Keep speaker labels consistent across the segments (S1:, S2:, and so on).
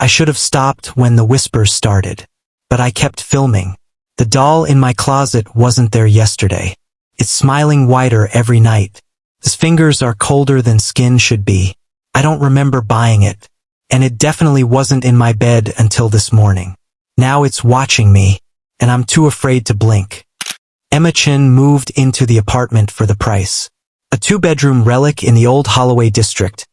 S1: I should have stopped when the whispers started. But I kept filming. The doll in my closet wasn't there yesterday. It's smiling wider every night. His fingers are colder than skin should be. I don't remember buying it. And it definitely wasn't in my bed until this morning. Now it's watching me, and I'm too afraid to blink. Emma Chin moved into the apartment for the price. A 2-bedroom relic in the old Holloway district.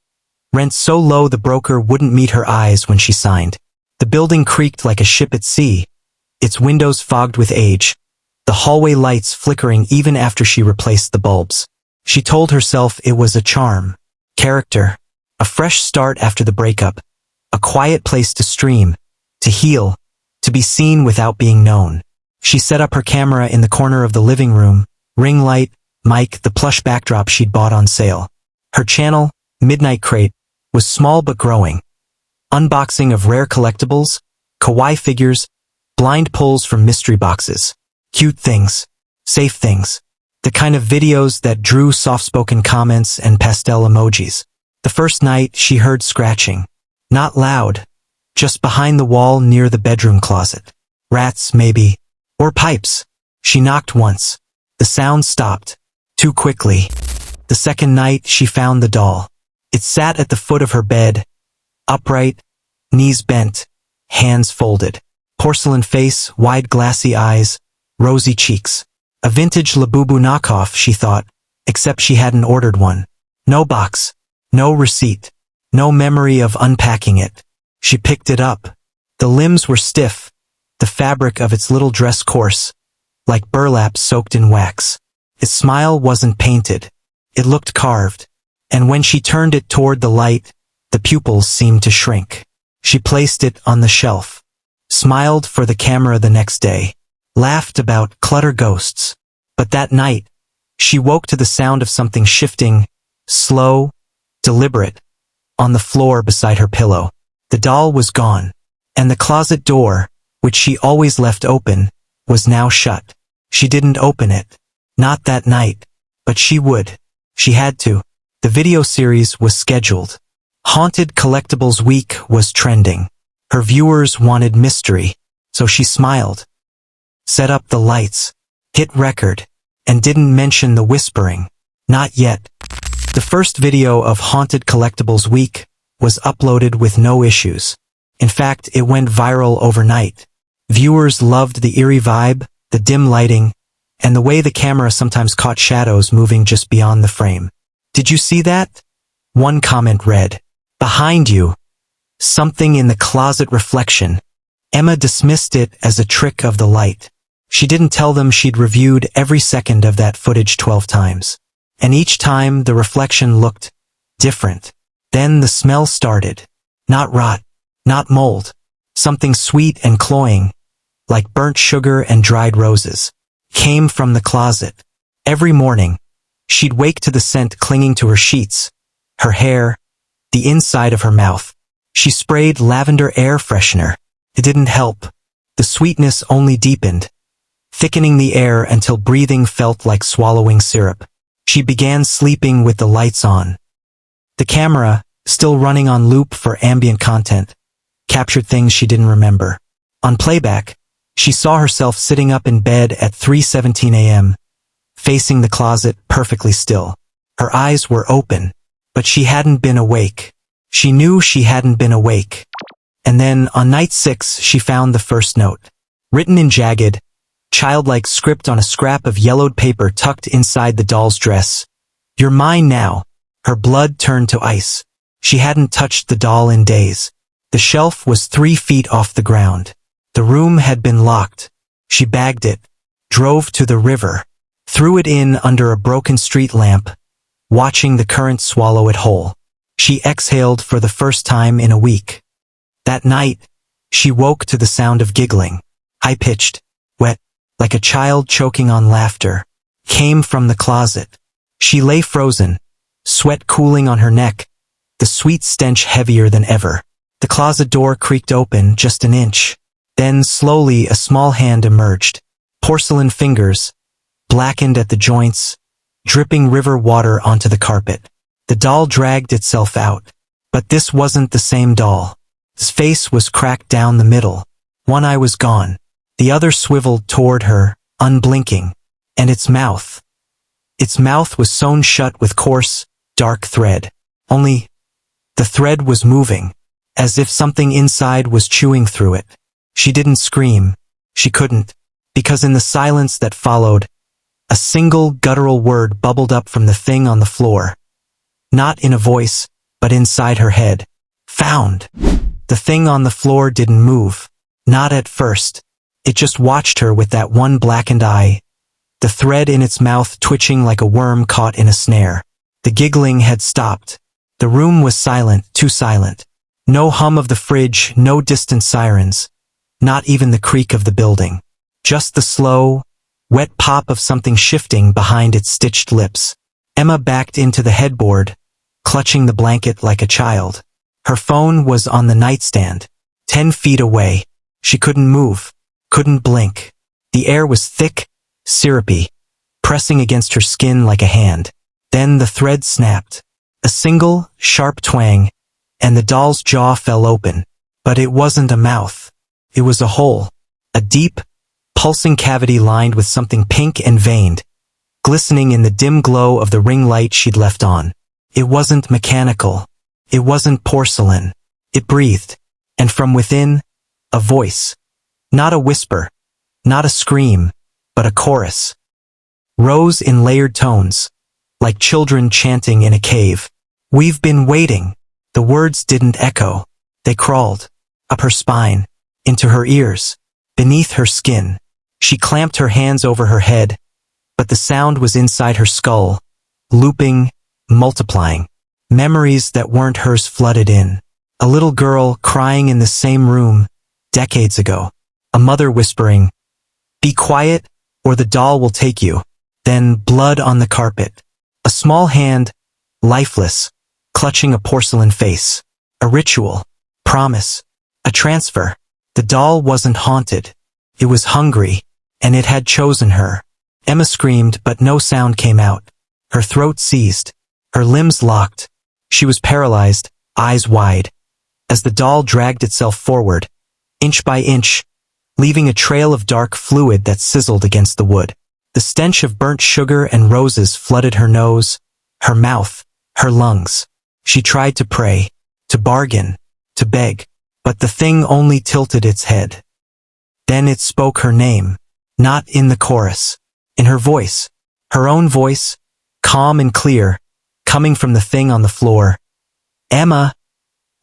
S1: Rent so low the broker wouldn't meet her eyes when she signed. The building creaked like a ship at sea, its windows fogged with age, the hallway lights flickering even after she replaced the bulbs. She told herself it was a charm, character, a fresh start after the breakup, a quiet place to stream, to heal, to be seen without being known. She set up her camera in the corner of the living room, ring light, mic, the plush backdrop she'd bought on sale. Her channel, Midnight Crate, was small but growing. Unboxing of rare collectibles, kawaii figures, blind pulls from mystery boxes. Cute things, safe things. The kind of videos that drew soft-spoken comments and pastel emojis. The first night she heard scratching. Not loud, just behind the wall near the bedroom closet. Rats, maybe. Or pipes. She knocked once. The sound stopped. Too quickly. The second night she found the doll. It sat at the foot of her bed, upright, knees bent, hands folded. Porcelain face, wide glassy eyes, rosy cheeks. A vintage Labubu knockoff, she thought, except she hadn't ordered one. No box, no receipt, no memory of unpacking it. She picked it up. The limbs were stiff, the fabric of its little dress coarse, like burlap soaked in wax. Its smile wasn't painted. It looked carved. And when she turned it toward the light, the pupils seemed to shrink. She placed it on the shelf, smiled for the camera the next day, laughed about clutter ghosts. But that night, she woke to the sound of something shifting, slow, deliberate, on the floor beside her pillow. The doll was gone, and the closet door, which she always left open, was now shut. She didn't open it. Not that night, but she would. She had to. The video series was scheduled. Haunted Collectibles Week was trending. Her viewers wanted mystery, so she smiled. Set up the lights, hit record, and didn't mention the whispering. Not yet. The first video of Haunted Collectibles Week was uploaded with no issues. In fact, it went viral overnight. Viewers loved the eerie vibe, the dim lighting, and the way the camera sometimes caught shadows moving just beyond the frame. Did you see that? One comment read, "Behind you. Something in the closet reflection." Emma dismissed it as a trick of the light. She didn't tell them she'd reviewed every second of that footage 12 times. And each time the reflection looked different. Then the smell started. Not rot, not mold. Something sweet and cloying, like burnt sugar and dried roses, came from the closet. Every morning, she'd wake to the scent clinging to her sheets, her hair, the inside of her mouth. She sprayed lavender air freshener. It didn't help. The sweetness only deepened, thickening the air until breathing felt like swallowing syrup. She began sleeping with the lights on. The camera, still running on loop for ambient content, captured things she didn't remember. On playback, she saw herself sitting up in bed at 3:17 a.m., facing the closet perfectly still. Her eyes were open, but she hadn't been awake. She knew she hadn't been awake. And then, on night 6, she found the first note. Written in jagged, childlike script on a scrap of yellowed paper tucked inside the doll's dress. "You're mine now." Her blood turned to ice. She hadn't touched the doll in days. The shelf was 3 feet off the ground. The room had been locked. She bagged it, drove to the river, threw it in under a broken street lamp, watching the current swallow it whole. She exhaled for the first time in a week. That night, she woke to the sound of giggling, high-pitched, wet, like a child choking on laughter, came from the closet. She lay frozen, sweat cooling on her neck, the sweet stench heavier than ever. The closet door creaked open just an inch. Then slowly a small hand emerged. Porcelain fingers, blackened at the joints, dripping river water onto the carpet. The doll dragged itself out. But this wasn't the same doll. His face was cracked down the middle. One eye was gone. The other swiveled toward her, unblinking. And its mouth. Its mouth was sewn shut with coarse, dark thread. Only, the thread was moving, as if something inside was chewing through it. She didn't scream. She couldn't, because in the silence that followed, a single guttural word bubbled up from the thing on the floor. Not in a voice, but inside her head. Found. The thing on the floor didn't move. Not at first. It just watched her with that one blackened eye, the thread in its mouth twitching like a worm caught in a snare. The giggling had stopped. The room was silent, too silent. No hum of the fridge, no distant sirens. Not even the creak of the building. Just the slow, wet pop of something shifting behind its stitched lips. Emma backed into the headboard, clutching the blanket like a child. Her phone was on the nightstand, 10 feet away. She couldn't move, couldn't blink. The air was thick, syrupy, pressing against her skin like a hand. Then the thread snapped. A single, sharp twang, and the doll's jaw fell open. But it wasn't a mouth. It was a hole. A deep, pulsing cavity lined with something pink and veined, glistening in the dim glow of the ring light she'd left on. It wasn't mechanical. It wasn't porcelain. It breathed. And from within, a voice. Not a whisper. Not a scream, but a chorus. Rose in layered tones, like children chanting in a cave. We've been waiting. The words didn't echo. They crawled. Up her spine. Into her ears. Beneath her skin. She clamped her hands over her head, but the sound was inside her skull, looping, multiplying. Memories that weren't hers flooded in. A little girl crying in the same room, decades ago. A mother whispering, "Be quiet, or the doll will take you." Then blood on the carpet. A small hand, lifeless, clutching a porcelain face. A ritual. Promise. A transfer. The doll wasn't haunted. It was hungry, and it had chosen her. Emma screamed, but no sound came out. Her throat seized. Her limbs locked. She was paralyzed, eyes wide, as the doll dragged itself forward, inch by inch, leaving a trail of dark fluid that sizzled against the wood. The stench of burnt sugar and roses flooded her nose, her mouth, her lungs. She tried to pray, to bargain, to beg, but the thing only tilted its head. Then it spoke her name, not in the chorus, in her voice, her own voice, calm and clear, coming from the thing on the floor. Emma,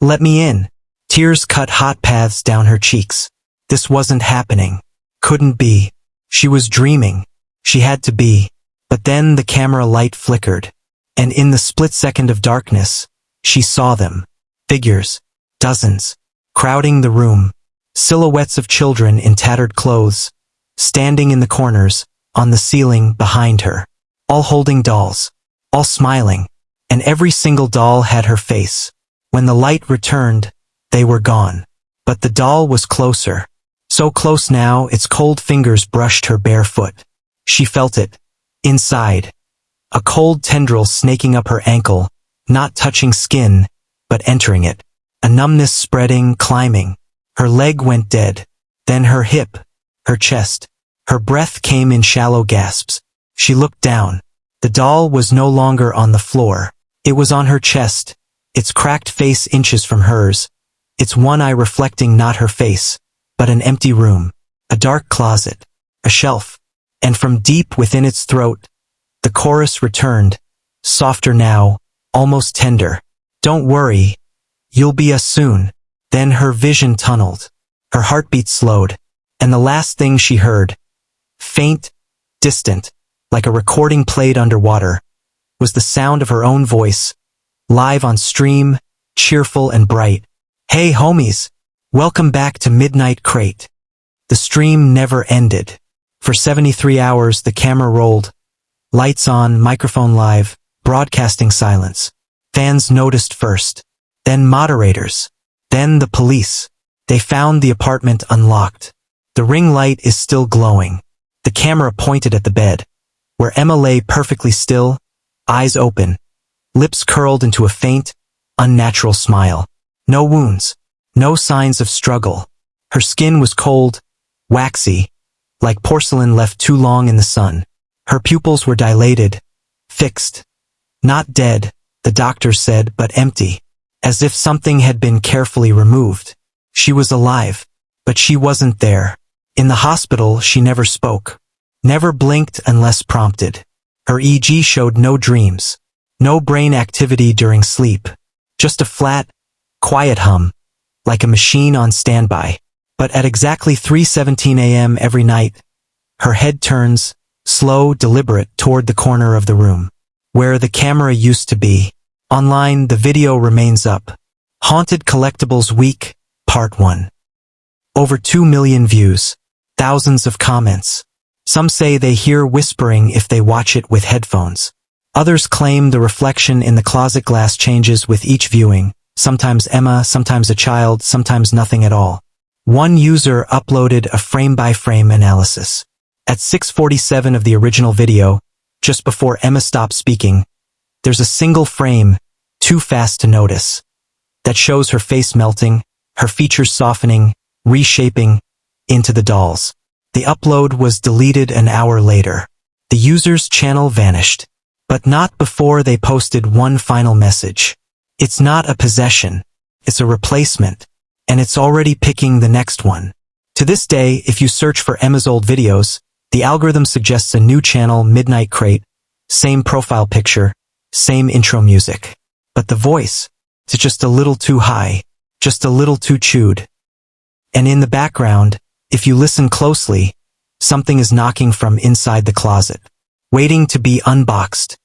S1: let me in. Tears cut hot paths down her cheeks. This wasn't happening. Couldn't be. She was dreaming. She had to be. But then the camera light flickered, and in the split second of darkness, she saw them. Figures. Dozens. Crowding the room. Silhouettes of children in tattered clothes, standing in the corners, on the ceiling behind her. All holding dolls. All smiling. And every single doll had her face. When the light returned, they were gone. But the doll was closer. So close now, its cold fingers brushed her bare foot. She felt it. Inside. A cold tendril snaking up her ankle, not touching skin, but entering it. A numbness spreading, climbing. Her leg went dead. Then her hip. Her chest. Her breath came in shallow gasps. She looked down. The doll was no longer on the floor. It was on her chest, its cracked face inches from hers, its one eye reflecting not her face, but an empty room, a dark closet, a shelf, and from deep within its throat, the chorus returned, softer now, almost tender. Don't worry, you'll be us soon. Then her vision tunneled, her heartbeat slowed, and the last thing she heard, faint, distant, like a recording played underwater, was the sound of her own voice, live on stream, cheerful and bright. Hey homies, welcome back to Midnight Crate. The stream never ended. For 73 hours the camera rolled, lights on, microphone live, broadcasting silence. Fans noticed first, then moderators, then the police. They found the apartment unlocked. The ring light is still glowing. The camera pointed at the bed, where Emma lay perfectly still, eyes open, lips curled into a faint, unnatural smile. No wounds, No signs of struggle. Her skin was cold, waxy, like porcelain left too long in the sun. Her pupils were dilated, fixed. Not dead, the doctor said, but empty. As if something had been carefully removed. She was alive, but she wasn't there. In the hospital, she never spoke. Never blinked unless prompted. Her EEG showed no dreams. No brain activity during sleep. Just a flat, quiet hum, like a machine on standby. But at exactly 3:17 a.m. every night, her head turns, slow, deliberate, toward the corner of the room, where the camera used to be. Online, the video remains up. Haunted Collectibles Week, Part 1. Over 2 million views. Thousands of comments. Some say they hear whispering if they watch it with headphones. Others claim the reflection in the closet glass changes with each viewing, sometimes Emma, sometimes a child, sometimes nothing at all. One user uploaded a frame-by-frame analysis. At 6:47 of the original video, just before Emma stopped speaking, there's a single frame, too fast to notice, that shows her face melting, her features softening, reshaping, into the dolls. The upload was deleted an hour later. The user's channel vanished. But not before they posted one final message. It's not a possession. It's a replacement. And it's already picking the next one. To this day, if you search for Emma's old videos, the algorithm suggests a new channel, Midnight Crate, same profile picture, same intro music. But the voice, it's just a little too high, just a little too chewed. And in the background, if you listen closely, something is knocking from inside the closet, waiting to be unboxed.